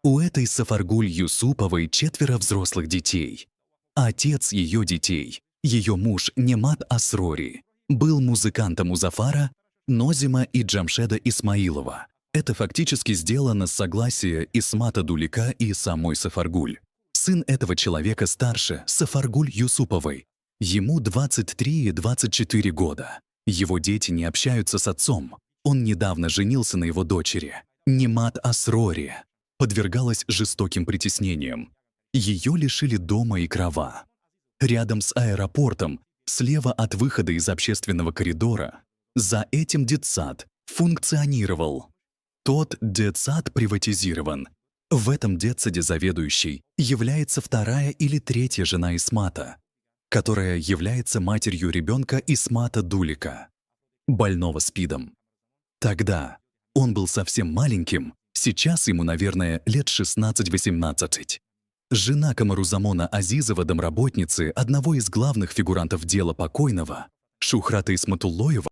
У этой Сафаргуль Юсуповой 4 взрослых детей. Отец ее детей, ее муж Немат Асрори, был музыкантом у Зафара, Нозима и Джамшеда Исмаилова. Это фактически сделано с согласия Исмата Дулика и самой Сафаргуль. Сын этого человека старше, Сафаргуль Юсуповой. Ему 23 и 24 года. Его дети не общаются с отцом. Он недавно женился на его дочери, Немат Асрори. Подвергалась жестоким притеснениям. Ее лишили дома и крова. Рядом с аэропортом, слева от выхода из общественного коридора, за этим детсад функционировал. Тот детсад приватизирован. В этом детсаде заведующей является 2-я или 3-я жена Исмата, которая является матерью ребенка Исмата Дулика, больного СПИДом. Тогда он был совсем маленьким, сейчас ему, наверное, лет 16-18. Жена Камарузамона Азизова, домработницы одного из главных фигурантов дела покойного, Шухрата Исматуллоева,